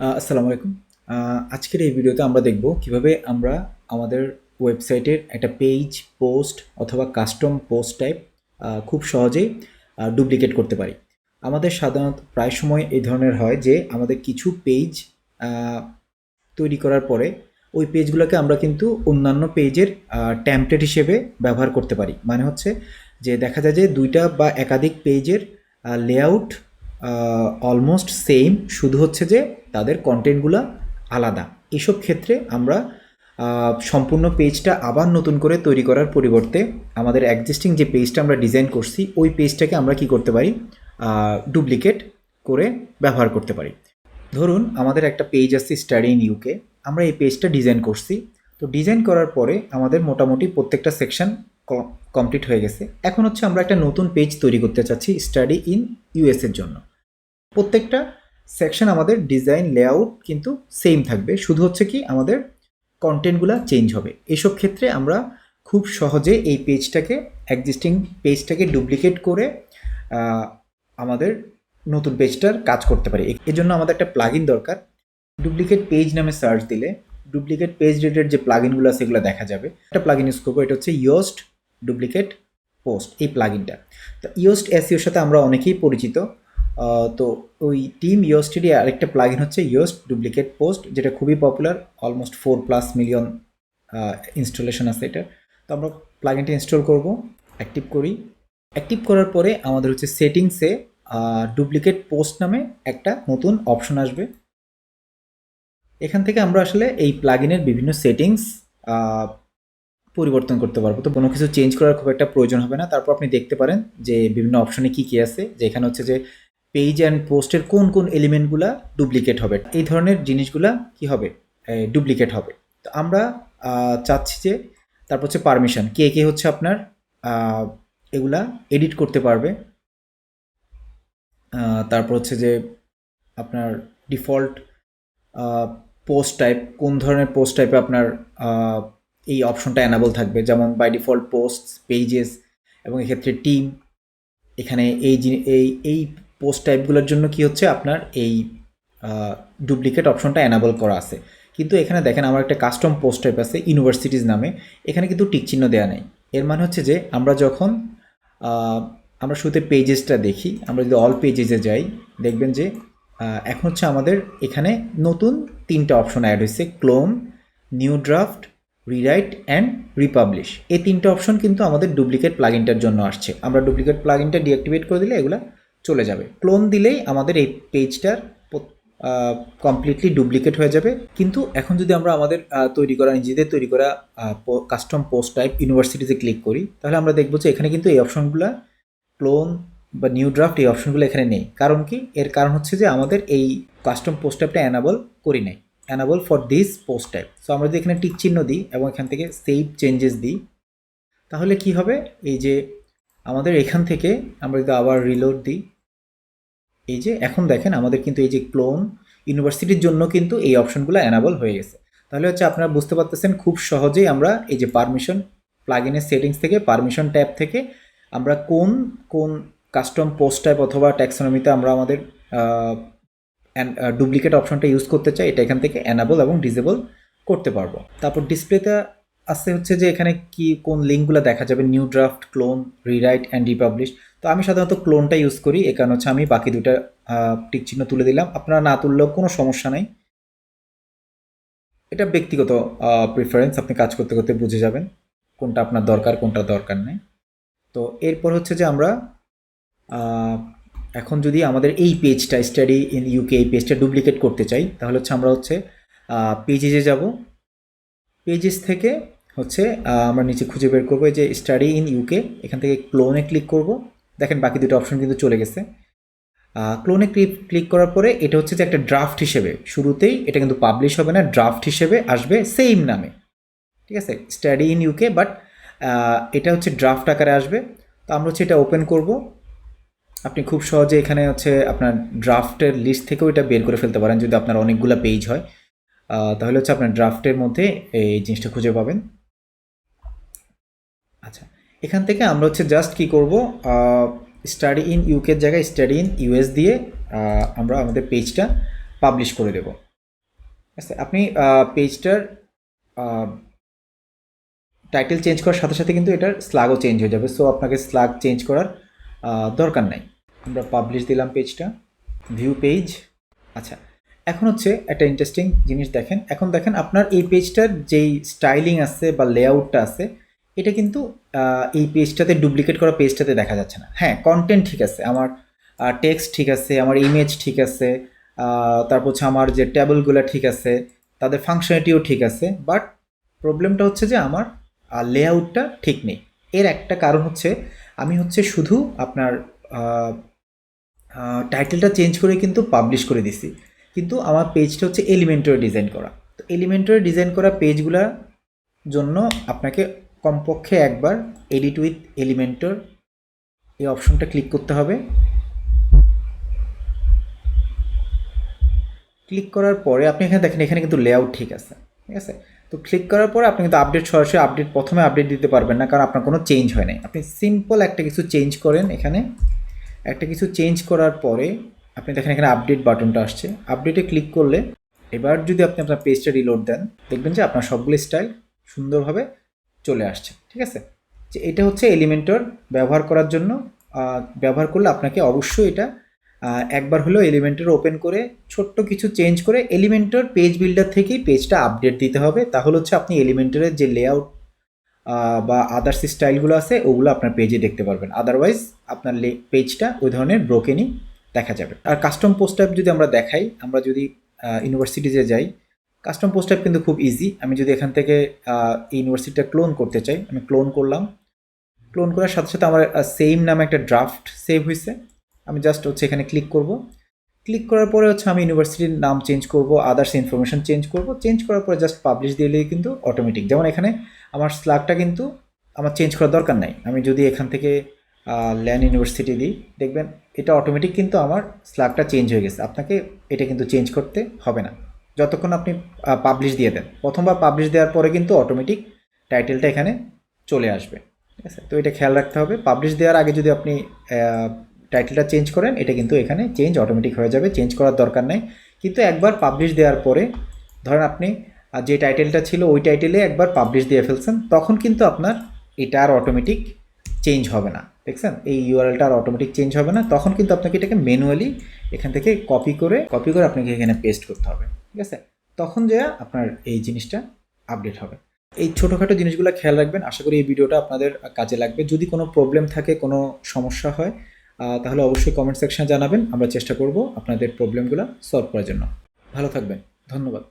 আসসালামু আলাইকুম। আজকের এই ভিডিওতে আমরা দেখব কিভাবে আমরা আমাদের ওয়েবসাইটের একটা পেজ, পোস্ট অথবা কাস্টম পোস্ট টাইপ খুব সহজেই ডুপ্লিকেট করতে পারি। আমাদের সাধারণত প্রায় সময় এই ধরনের হয় যে আমাদের কিছু পেজ আ তৈরি করার পরে ওই পেজগুলোকে আমরা কিন্তু অন্যান্য পেজের টেমপ্লেট হিসেবে ব্যবহার করতে পারি। মানে হচ্ছে যে দেখা যায় যে ২ টা বা একাধিক পেজের লেআউট অলমোস্ট সেম, শুধু হচ্ছে যে তাদের কনটেন্টগুলা আলাদা। এসব ক্ষেত্রে আমরা সম্পূর্ণ পেজটা আবার নতুন করে তৈরি করার পরিবর্তে আমাদের এক্সিস্টিং যে পেজটা আমরা ডিজাইন করছি ওই পেজটাকে আমরা কি করতে পারি, ডুপ্লিকেট করে ব্যবহার করতে পারি। ধরুন আমাদের একটা পেজ আছে স্টাডি ইন ইউকে, আমরা এই পেজটা ডিজাইন করছি। তো ডিজাইন করার পরে আমাদের মোটামুটি প্রত্যেকটা সেকশন কমপ্লিট হয়ে গেছে। এখন হচ্ছে আমরা একটা নতুন পেজ তৈরি করতে চাচ্ছি স্টাডি ইন ইউএসের জন্য। প্রত্যেকটা সেকশন আমাদের ডিজাইন লেআউট কিন্তু সেম থাকবে, শুধু হচ্ছে কি আমাদের কন্টেন্টগুলো চেঞ্জ হবে। এসব ক্ষেত্রে আমরা খুব সহজে এই পেজটাকে, এক্সিস্টিং পেজটাকে ডুপ্লিকেট করে আমাদের নতুন পেজটার কাজ করতে পারি। এজন্য আমাদের একটা প্লাগইন দরকার। ডুপ্লিকেট পেজ নামে সার্চ দিলে ডুপ্লিকেট পেজ রিলেটেড যে প্লাগইনগুলো আছে সেগুলো দেখা যাবে। একটা প্লাগইন ইউজ করবো, এটা হচ্ছে ইয়োস্ট ডুপ্লিকেট পোস্ট, এই প্লাগইনটা। তো ইয়োস্ট এসইওর সাথে আমরা অনেকেই পরিচিত। তো ওই টিম ইয়োস্টেরই আরেকটা প্লাগইন হচ্ছে ইয়োস্ট ডুপ্লিকেট পোস্ট, যেটা খুবই পপুলার, অলমোস্ট 4+ মিলিয়ন ইনস্টলেশন আছে এটা। তো আমরা প্লাগইনটা ইনস্টল করব, অ্যাক্টিভ করি। অ্যাক্টিভ করার পরে আমাদের হচ্ছে সেটিংসে ডুপ্লিকেট পোস্ট নামে একটা নতুন অপশন আসবে। এখান থেকে আমরা আসলে এই প্লাগইনের বিভিন্ন সেটিংস পরিবর্তন করতে পারবো। তো কোনো কিছু চেঞ্জ করার খুব একটা প্রয়োজন হবে না। তারপর আপনি দেখতে পারেন যে বিভিন্ন অপশনে কী কী আছে, যে এখানে হচ্ছে যে পেজ অ্যান্ড পোস্টের কোন কোন এলিমেন্টগুলা ডুপ্লিকেট হবে, এই ধরনের জিনিসগুলা কি হবে, ডুপ্লিকেট হবে। তো আমরা চাচ্ছি যে, তারপর হচ্ছে পারমিশন, কে কে হচ্ছে আপনার এগুলা এডিট করতে পারবে। তারপর হচ্ছে যে আপনার ডিফল্ট পোস্ট টাইপ, কোন ধরনের পোস্ট টাইপে আপনার এই অপশনটা অ্যানাবল থাকবে, যেমন বাই ডিফল্ট পোস্টস, পেজেস, এবং এক্ষেত্রে টিম। এখানে এই পোস্ট টাইপগুলোর জন্য কি হচ্ছে আপনার এই ডুপ্লিকেট অপশনটা অ্যানাবল করা আছে। কিন্তু এখানে দেখেন আমার একটা কাস্টম পোস্ট টাইপ আছে ইউনিভার্সিটিজ নামে, এখানে কিন্তু টিক চিহ্ন দেওয়া নেই। এর মানে হচ্ছে যে আমরা যখন আমরা শুরুতে পেজেসটা দেখি, আমরা যদি অল পেজেসে যাই দেখবেন যে এখন হচ্ছে আমাদের এখানে নতুন 3টা অপশন অ্যাড হয়েছে, clone, new draft, rewrite and republish. এই 3টা অপশন কিন্তু আমাদের ডুপ্লিকেট প্লাগইনটার জন্য আসছে। আমরা ডুপ্লিকেট প্লাগইনটা ডিঅ্যাক্টিভেট করে দিলে এগুলো চলে যাবে। ক্লোন দিলেই আমাদের এই পেজটার কমপ্লিটলি ডুপ্লিকেট হয়ে যাবে। কিন্তু এখন যদি আমরা আমাদের তৈরি করা, নিজেদের তৈরি করা কাস্টম পোস্ট টাইপ ইউনিভার্সিটিতে ক্লিক করি, তাহলে আমরা দেখবো যে এখানে কিন্তু এই অপশনগুলো, ক্লোন বা নিউ ড্রাফট, এই অপশনগুলো এখানে নেই। কারণ কি? এর কারণ হচ্ছে যে আমাদের এই কাস্টম পোস্ট টাইপটা অ্যানাবল করি নাই, enable for this post type. So আমরা যদি এখানে টিক চিহ্ন দিই এবং এখান থেকে সেভ চেঞ্জেস দিই, তাহলে কি হবে, এই যে আমাদের এখান থেকে আমরা যদি আবার রিলোড দিই, এই যে এখন দেখেন আমাদের কিন্তু এই যে ক্লোন ইউনিভার্সিটির জন্য কিন্তু এই অপশনগুলো অ্যানাবল হয়ে গেছে। তাহলে হচ্ছে আপনারা বুঝতে পারতেছেন খুব সহজেই আমরা এই যে পারমিশন, প্লাগইনের সেটিংস থেকে পারমিশন ট্যাব থেকে আমরা কোন কোন কাস্টম পোস্ট টাইপ অথবা ট্যাক্সোনমিতে আমরা আমাদের ডুপ্লিকেট অপশনটা ইউজ করতে চাই, এটা এখান থেকে অ্যানাবল এবং ডিসেবল করতে পারবো। তারপর ডিসপ্লেতে আসছে হচ্ছে যে এখানে কি কোন লিঙ্কগুলো দেখা যাবে, new draft, clone, rewrite and republish. তো আমি সাধারণত ক্লোনটা ইউজ করি, এ কারণ হচ্ছে আমি বাকি দুটা টিক চিহ্ন তুলে দিলাম। আপনারা না তুললেও কোনো সমস্যা নাই, এটা ব্যক্তিগত প্রিফারেন্স, আপনি কাজ করতে করতে বুঝে যাবেন কোনটা আপনার দরকার কোনটা দরকার নেই। তো এরপর হচ্ছে যে আমরা এখন যদি আমাদের এই পেজটা স্টাডি ইন ইউকে, এই পেজটা ডুপ্লিকেট করতে চাই, তাহলে হচ্ছে আমরা হচ্ছে পেজেসে যাব। পেজেস থেকে হচ্ছে আমরা নিচে খুঁজে বের করবো এই যে স্টাডি ইন ইউকে, এখান থেকে ক্লোনে ক্লিক করব। দেখেন বাকি দুটো অপশন কিন্তু চলে গেছে। ক্লোনে ক্লিক করার পরে এটা হচ্ছে যে একটা ড্রাফট হিসেবে, শুরুতেই এটা কিন্তু পাবলিশ হবে না, ড্রাফট হিসেবে আসবে সেম নামে, ঠিক আছে, স্টাডি ইন ইউকে, বাট এটা হচ্ছে ড্রাফট আকারে আসবে। তো আমরা হচ্ছে এটা ওপেন করব। আপনি খুব সহজে এখানে হচ্ছে আপনার ড্রাফটের লিস্ট থেকেও এটা বের করে ফেলতে পারেন, যদি আপনার অনেকগুলো পেজ হয় তাহলে হচ্ছে আপনার ড্রাফটের মধ্যে এই জিনিসটা খুঁজে পাবেন। আচ্ছা, এখান থেকে আমরা হচ্ছে জাস্ট কি করব, স্টাডি ইন ইউকের জায়গায় স্টাডি ইন ইউএস দিয়ে আমরা আমাদের পেজটা পাবলিশ করে দেব। আচ্ছা, আপনি পেজটার টাইটেল চেঞ্জ করার সাথে সাথে কিন্তু এটার স্ল্যাগও চেঞ্জ হয়ে যাবে, সো আপনাকে স্ল্যাগ চেঞ্জ করার দরকার নাই। আমরা পাবলিশ দিলাম পেজটা, ভিউ পেজ। আচ্ছা, এখন হচ্ছে একটা ইন্টারেস্টিং জিনিস দেখেন। এখন দেখেন আপনার এই পেজটার যেই স্টাইলিং আছে বা লেআউটটা আছে, এটা কিন্তু এই পেজটাতে ডুপ্লিকেট করা পেজটাতে দেখা যাচ্ছে না। হ্যাঁ, কন্টেন্ট ঠিক আছে, আমার টেক্সট ঠিক আছে, আমার ইমেজ ঠিক আছে, তারপর হচ্ছে আমার যে ট্যাবলগুলো ঠিক আছে, তাদের ফাংশনালিটিও ঠিক আছে, বাট প্রবলেমটা হচ্ছে যে আমার লেআউটটা ঠিক নেই। এর একটা কারণ হচ্ছে আমি হচ্ছে শুধু আপনার টাইটেলটা চেঞ্জ করে কিন্তু পাবলিশ করে দিছি, কিন্তু আমার পেজটা হচ্ছে এলিমেন্টরে ডিজাইন করা। তো এলিমেন্টরে ডিজাইন করা পেজগুলোর জন্য আপনাকে কমপক্ষে একবার এডিট উইথ এলিমেন্টর এই অপশনটা ক্লিক করতে হবে। ক্লিক করার পরে আপনি এখানে দেখেন, এখানে কিন্তু লেআউট ঠিক আছে, ঠিক আছে। তো ক্লিক করার পরে আপনি কিন্তু আপডেট সরাসরি প্রথমে আপডেট দিতে পারবেন না, কারণ আপনার কোনো চেঞ্জ হয় নাই। আপনি সিম্পল একটা কিছু চেঞ্জ করেন, এখানে একটা কিছু চেঞ্জ করার পরে আপনি দেখেন এখানে আপডেট বাটনটা আসছে, আপডেটে ক্লিক করলে এবার যদি আপনি আপনার পেজটা রিলোড দেন, দেখবেন যে আপনার সবগুলো স্টাইল সুন্দরভাবে চলে আসছে, ঠিক আছে। যে এটা হচ্ছে এলিমেন্টর ব্যবহার করার জন্য। ব্যবহার করলে আপনাকে অবশ্যই এটা একবার হলেও এলিমেন্টর ওপেন করে ছোট্ট কিছু চেঞ্জ করে এলিমেন্টর পেজ বিল্ডার থেকেই পেজটা আপডেট দিতে হবে। তাহলে হচ্ছে আপনি এলিমেন্টরের যে লেআউট বা আদার্স স্টাইলগুলো আছে ওগুলো আপনার পেজে দেখতে পারবেন, আদারওয়াইজ আপনার পেজটা ওই ধরনের ব্রোকেনই দেখা যাবে। আর কাস্টম পোস্ট টাইপ যদি আমরা দেখাই, আমরা যদি ইউনিভার্সিটিতে যাই, কাস্টম পোস্ট টাইপ কিন্তু খুব ইজি। আমি যদি এখান থেকে এই ইউনিভার্সিটিটা ক্লোন করতে চাই, আমি ক্লোন করলাম। ক্লোন করার সাথে সাথে আমার সেম নামে একটা ড্রাফট সেভ হয়েছে। আমি জাস্ট হচ্ছে এখানে ক্লিক করব। ক্লিক করার পরে হচ্ছে আমি ইউনিভার্সিটির নাম চেঞ্জ করব, আদার্স ইনফরমেশন চেঞ্জ করব। চেঞ্জ করার পরে জাস্ট পাবলিশ দিলেই কিন্তু অটোমেটিক, যেমন এখানে আমার স্ল্যাগটা কিন্তু আমার চেঞ্জ করার দরকার নাই। আমি যদি এখান থেকে ল্যান্ড ইউনিভার্সিটি দিই, দেখবেন এটা অটোমেটিক কিন্তু আমার স্ল্যাগটা চেঞ্জ হয়ে গেছে। আপনাকে এটা কিন্তু চেঞ্জ করতে হবে না যতক্ষণ আপনি পাবলিশ দিয়ে দেন। প্রথমবার পাবলিশ দেওয়ার পরে কিন্তু অটোমেটিক টাইটেলটা এখানে চলে আসবে, ঠিক আছে। তো এটা খেয়াল রাখতে হবে, পাবলিশ দেওয়ার আগে যদি আপনি টাইটেলটা চেঞ্জ করেন, এটা কিন্তু এখানে চেঞ্জ অটোমেটিক হয়ে যাবে, চেঞ্জ করার দরকার নেই। কিন্তু একবার পাবলিশ দেওয়ার পরে ধরেন আপনি যে টাইটেলটা ছিল ওই টাইটেলে একবার পাবলিশ দিয়ে ফেলছেন, তখন কিন্তু আপনার এটা আর অটোমেটিক চেঞ্জ হবে না, দেখছেন। এই ইউআরএলটা আর অটোমেটিক চেঞ্জ হবে না, তখন কিন্তু আপনাকে এটাকে ম্যানুয়ালি এখান থেকে কপি করে আপনাকে এখানে পেস্ট করতে হবে, ঠিক আছে। তখন যে আপনার এই জিনিসটা আপডেট হবে। এই ছোটোখাটো জিনিসগুলো খেয়াল রাখবেন। আশা করি এই ভিডিওটা আপনাদের কাজে লাগবে। যদি কোনো প্রবলেম থাকে, কোনো সমস্যা হয়, তাহলে অবশ্যই কমেন্ট সেকশনে জানাবেন। আমরা চেষ্টা করব আপনাদের প্রবলেমগুলো সলভ করার জন্য। ভালো থাকবেন, ধন্যবাদ।